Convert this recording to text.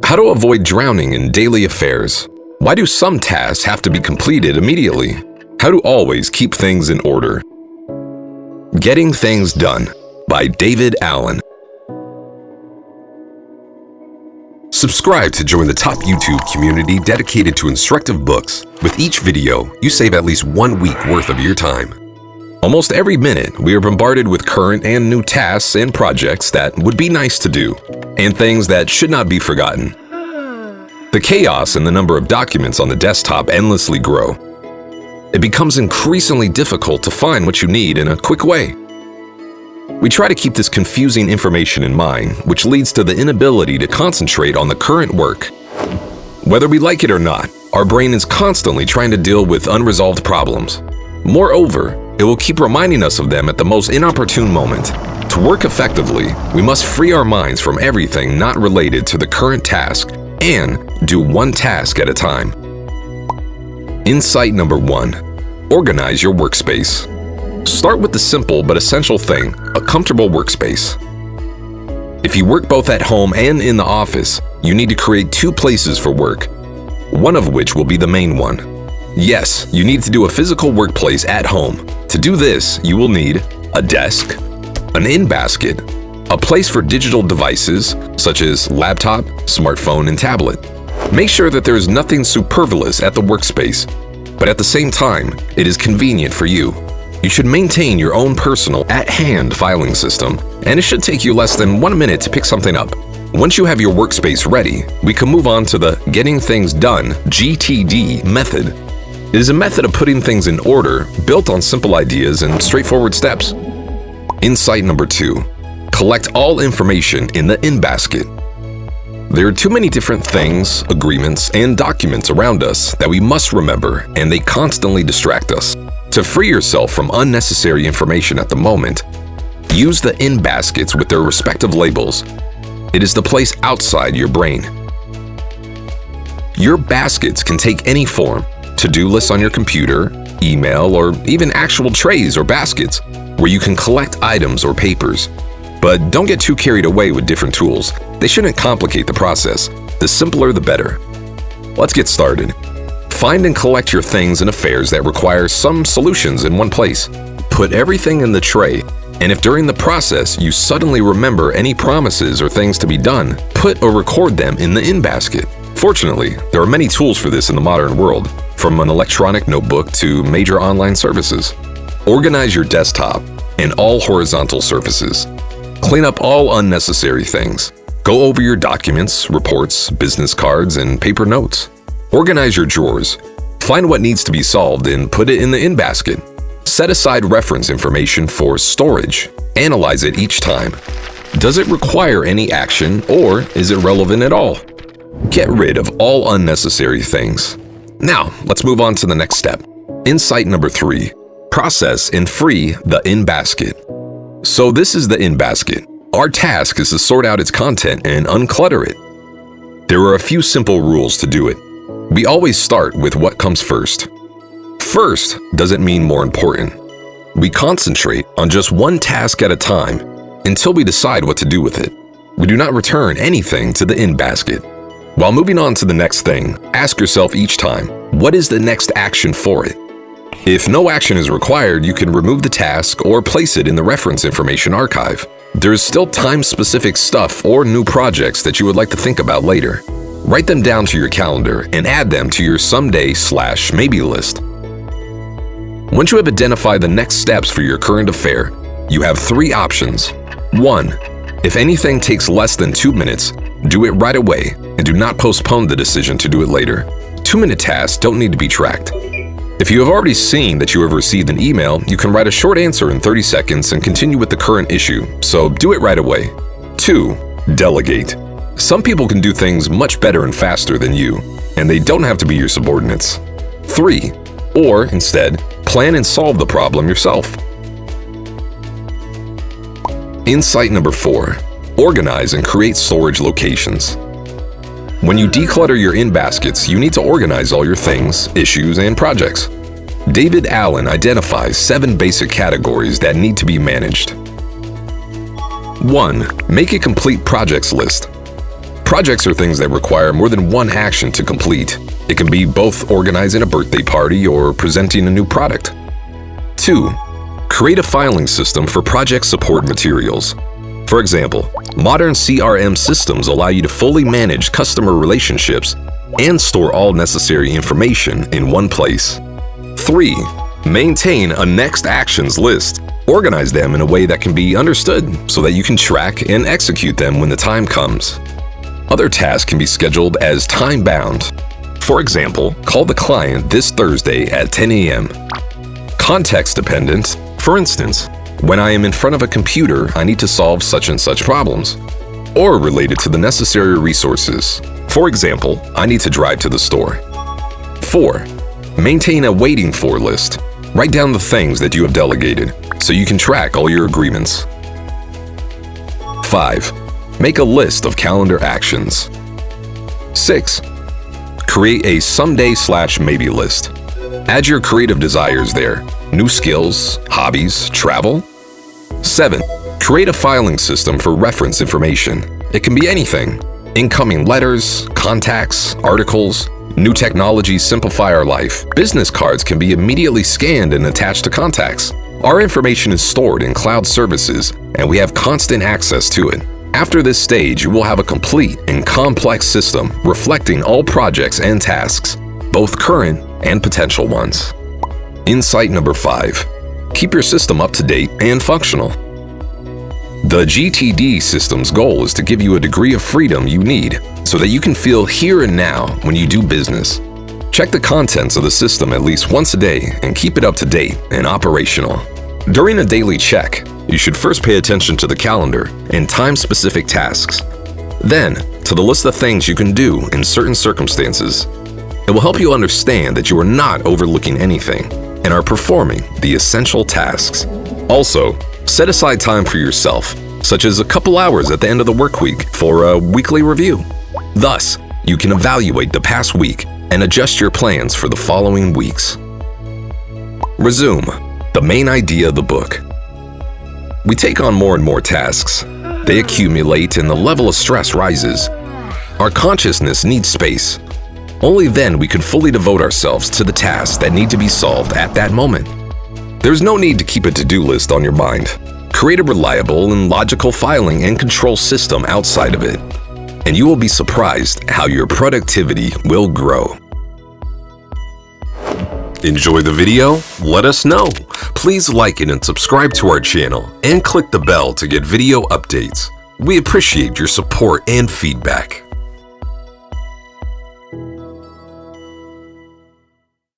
How to avoid drowning in daily affairs. Why do some tasks have to be completed immediately? How to always keep things in order. Getting Things Done by David Allen. Subscribe to join the top YouTube community dedicated to instructive books. With each video, you save at least 1 week worth of your time. Almost every minute, we are bombarded with current and new tasks and projects that would be nice to do, and things that should not be forgotten. The chaos and the number of documents on the desktop endlessly grow. It becomes increasingly difficult to find what you need in a quick way. We try to keep this confusing information in mind, which leads to the inability to concentrate on the current work. Whether we like it or not, our brain is constantly trying to deal with unresolved problems. Moreover, it will keep reminding us of them at the most inopportune moment. To work effectively, we must free our minds from everything not related to the current task and do one task at a time. Insight number 1. Organize your workspace. Start with the simple but essential thing, a comfortable workspace. If you work both at home and in the office, you need to create 2 places for work, one of which will be the main one. Yes, you need to do a physical workplace at home. To do this, you will need a desk, an in-basket, a place for digital devices such as laptop, smartphone, and tablet. Make sure that there is nothing superfluous at the workspace, but at the same time, it is convenient for you. You should maintain your own personal at-hand filing system, and it should take you less than 1 minute to pick something up. Once you have your workspace ready, we can move on to the Getting Things Done (GTD) method. It is a method of putting things in order, built on simple ideas and straightforward steps. Insight number 2. Collect all information in the in-basket. There are too many different things, agreements, and documents around us that we must remember, and they constantly distract us. To free yourself from unnecessary information at the moment, use the in-baskets with their respective labels. It is the place outside your brain. Your baskets can take any form: to-do lists on your computer, email, or even actual trays or baskets where you can collect items or papers. But don't get too carried away with different tools. They shouldn't complicate the process. The simpler, the better. Let's get started. Find and collect your things and affairs that require some solutions in one place. Put everything in the tray, and if during the process you suddenly remember any promises or things to be done, put or record them in the in-basket. Fortunately, there are many tools for this in the modern world, from an electronic notebook to major online services. Organize your desktop and all horizontal surfaces. Clean up all unnecessary things. Go over your documents, reports, business cards, and paper notes. Organize your drawers. Find what needs to be solved and put it in the in-basket. Set aside reference information for storage. Analyze it each time. Does it require any action, or is it relevant at all? Get rid of all unnecessary things. Now, let's move on to the next step. Insight number 3. Process and free the in-basket. So this is the in-basket. Our task is to sort out its content and unclutter it. There are a few simple rules to do it. We always start with what comes first. First doesn't mean more important. We concentrate on just one task at a time until we decide what to do with it. We do not return anything to the in-basket. While moving on to the next thing, ask yourself each time, what is the next action for it? If no action is required, you can remove the task or place it in the reference information archive. There is still time-specific stuff or new projects that you would like to think about later. Write them down to your calendar and add them to your someday/maybe list. Once you have identified the next steps for your current affair, you have 3 options. 1. If anything takes less than 2 minutes, do it right away and do not postpone the decision to do it later. 2-minute tasks don't need to be tracked. If you have already seen that you have received an email, you can write a short answer in 30 seconds and continue with the current issue, so do it right away. 2. Delegate. Some people can do things much better and faster than you, and they don't have to be your subordinates. 3. Or, instead, plan and solve the problem yourself. Insight number 4. Organize and create storage locations. When you declutter your in-baskets, you need to organize all your things, issues, and projects. David Allen identifies 7 basic categories that need to be managed. 1. Make a complete projects list. Projects are things that require more than one action to complete. It can be both organizing a birthday party or presenting a new product. 2. Create a filing system for project support materials. For example, modern CRM systems allow you to fully manage customer relationships and store all necessary information in one place. 3. Maintain a next actions list. Organize them in a way that can be understood so that you can track and execute them when the time comes. Other tasks can be scheduled as time-bound. For example, call the client this Thursday at 10 a.m. Context-dependent. For instance, when I am in front of a computer, I need to solve such and such problems. Or related to the necessary resources. For example, I need to drive to the store. 4. Maintain a waiting for list. Write down the things that you have delegated so you can track all your agreements. 5. Make a list of calendar actions. 6. Create a someday/maybe list. Add your creative desires there. New skills, hobbies, travel. 7. Create a filing system for reference information. It can be anything. Incoming letters, contacts, articles. New technologies simplify our life. Business cards can be immediately scanned and attached to contacts. Our information is stored in cloud services, and we have constant access to it. After this stage, you will have a complete and complex system reflecting all projects and tasks, both current and potential ones. Insight number 5. Keep your system up to date and functional. The GTD system's goal is to give you a degree of freedom you need so that you can feel here and now when you do business. Check the contents of the system at least once a day and keep it up to date and operational. During a daily check, you should first pay attention to the calendar and time-specific tasks. Then, to the list of things you can do in certain circumstances. It will help you understand that you are not overlooking anything and are performing the essential tasks. Also, set aside time for yourself, such as a couple hours at the end of the work week for a weekly review. Thus, you can evaluate the past week and adjust your plans for the following weeks. Resume. The main idea of the book. We take on more and more tasks. They accumulate and the level of stress rises. Our consciousness needs space. Only then we can fully devote ourselves to the tasks that need to be solved at that moment. There's no need to keep a to-do list on your mind. Create a reliable and logical filing and control system outside of it, and you will be surprised how your productivity will grow. Enjoy the video? Let us know. Please like it and subscribe to our channel and click the bell to get video updates. We appreciate your support and feedback.